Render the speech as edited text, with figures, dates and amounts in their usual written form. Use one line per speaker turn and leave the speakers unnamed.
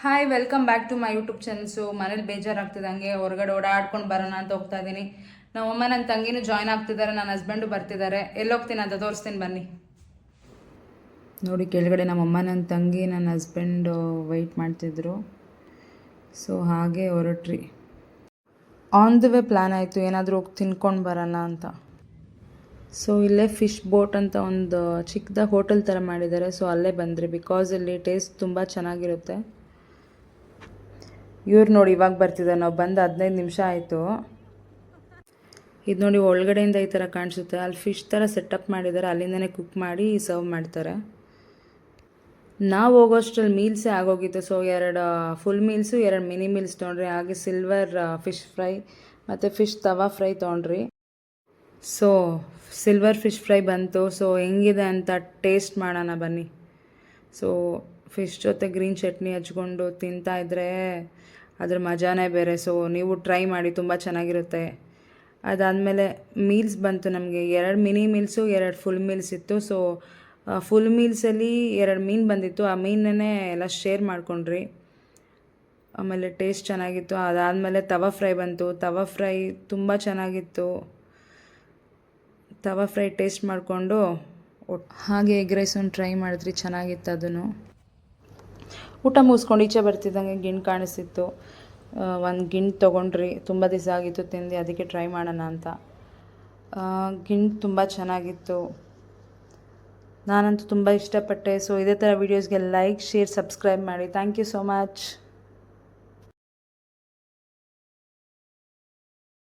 Hi welcome back to my YouTube channel. So ಮನೇಲಿ ಬೇಜಾರಾಗ್ತಿದ್ದಂಗೆ ಹೊರಗಡೆ ಓಡಾಡ್ಕೊಂಡು ಬರೋಣ ಅಂತ ಹೋಗ್ತಾ ಇದ್ದೀನಿ. ನಮ್ಮಮ್ಮ ನನ್ನ ತಂಗಿನೂ ಜಾಯ್ನ್ ಆಗ್ತಿದ್ದಾರೆ, ನನ್ನ ಹಸ್ಬೆಂಡು ಬರ್ತಿದ್ದಾರೆ. ಎಲ್ಲೋಗ್ತೀನಿ ಅಂತ ತೋರಿಸ್ತೀನಿ ಬನ್ನಿ. ನೋಡಿ ಕೆಳಗಡೆ ನಮ್ಮಮ್ಮ ನನ್ನ ತಂಗಿ ನನ್ನ ಹಸ್ಬೆಂಡು ವೆಯ್ಟ್ ಮಾಡ್ತಿದ್ರು. ಸೊ ಹಾಗೆ ಹೊರಟ್ರಿ. ಆನ್ ದ ವೇ ಪ್ಲ್ಯಾನ್ ಆಯಿತು ಏನಾದರೂ ಹೋಗಿ ತಿನ್ಕೊಂಡು ಬರೋಣ ಅಂತ. ಸೊ ಇಲ್ಲೇ ಫಿಶ್ ಬೋಟ್ ಅಂತ ಒಂದು ಚಿಕ್ಕದಾಗಿ ಹೋಟೆಲ್ ಥರ ಮಾಡಿದ್ದಾರೆ. ಸೊ ಅಲ್ಲೇ ಬಂದ್ರಿ ಬಿಕಾಸ್ ಇಲ್ಲಿ ಟೇಸ್ಟ್ ತುಂಬ ಚೆನ್ನಾಗಿರುತ್ತೆ. ಇವ್ರು ನೋಡಿ ಇವಾಗ ಬರ್ತಿದ್ದಾರೆ, ನಾವು ಬಂದು 15 ನಿಮಿಷ ಆಯಿತು. ಇದು ನೋಡಿ ಒಳಗಡೆಯಿಂದ ಈ ಥರ ಕಾಣಿಸುತ್ತೆ. ಅಲ್ಲಿ ಫಿಶ್ ಥರ ಸೆಟಪ್ ಮಾಡಿದ್ದಾರೆ, ಅಲ್ಲಿಂದನೇ ಕುಕ್ ಮಾಡಿ ಸರ್ವ್ ಮಾಡ್ತಾರೆ. ನಾವು ಹೋಗೋಷ್ಟರಲ್ಲಿ ಮೀಲ್ಸೇ ಆಗೋಗಿತ್ತು. So 2 full meals 2 mini meals ತೊಗೊಂಡ್ರಿ. ಹಾಗೆ ಸಿಲ್ವರ್ ಫಿಶ್ ಫ್ರೈ ಮತ್ತು ಫಿಶ್ ತವಾ ಫ್ರೈ ತೊಗೊಂಡ್ರಿ. ಸೊ ಸಿಲ್ವರ್ ಫಿಶ್ ಫ್ರೈ ಬಂತು. ಸೊ ಹೆಂಗಿದೆ ಅಂತ ಟೇಸ್ಟ್ ಮಾಡೋಣ ಬನ್ನಿ. ಸೊ ಫಿಶ್ ಜೊತೆ ಗ್ರೀನ್ ಚಟ್ನಿ ಹಚ್ಕೊಂಡು ತಿಂತಾಯಿದ್ರೆ ಅದ್ರ ಮಜಾನೇ ಬೇರೆ. ಸೊ ನೀವು ಟ್ರೈ ಮಾಡಿ, ತುಂಬ ಚೆನ್ನಾಗಿರುತ್ತೆ. ಅದಾದಮೇಲೆ ಮೀಲ್ಸ್ ಬಂತು ನಮಗೆ. 2 ಮಿನಿ ಮೀಲ್ಸು 2 ಫುಲ್ ಮೀಲ್ಸ್ ಇತ್ತು. ಸೊ ಫುಲ್ ಮೀಲ್ಸಲ್ಲಿ 2 ಮೀನು ಬಂದಿತ್ತು. ಆ ಮೀನನ್ನೇ ಎಲ್ಲ ಶೇರ್ ಮಾಡ್ಕೊಂಡ್ರಿ. ಆಮೇಲೆ ಟೇಸ್ಟ್ ಚೆನ್ನಾಗಿತ್ತು. ಅದಾದಮೇಲೆ ತವಾ ಫ್ರೈ ಬಂತು. ತವಾ ಫ್ರೈ ತುಂಬ ಚೆನ್ನಾಗಿತ್ತು. ತವಾ ಫ್ರೈ ಟೇಸ್ಟ್ ಮಾಡಿಕೊಂಡು ಹಾಗೆ ಎಗ್ ರೈಸ್ ಒಂದು ಟ್ರೈ ಮಾಡಿದ್ರಿ, ಚೆನ್ನಾಗಿತ್ತು ಅದನ್ನು. ಊಟ ಮುಗಿಸ್ಕೊಂಡು ಈಚೆ ಬರ್ತಿದ್ದಂಗೆ ಗಿಣ್ಣು ಕಾಣಿಸ್ತಿತ್ತು. ಒಂದು ಗಿಣ್ಣು ತೊಗೊಂಡ್ರಿ. ತುಂಬ ದಿವಸ ಆಗಿತ್ತು ತಿಂದು, ಅದಕ್ಕೆ ಟ್ರೈ ಮಾಡೋಣ ಅಂತ. ಗಿಣ್ಣು ತುಂಬ ಚೆನ್ನಾಗಿತ್ತು, ನಾನಂತೂ ತುಂಬ ಇಷ್ಟಪಟ್ಟೆ. ಸೊ ಇದೇ ಥರ ವೀಡಿಯೋಸ್ಗೆ ಲೈಕ್, ಶೇರ್, ಸಬ್ಸ್ಕ್ರೈಬ್ ಮಾಡಿ. Thank you so much.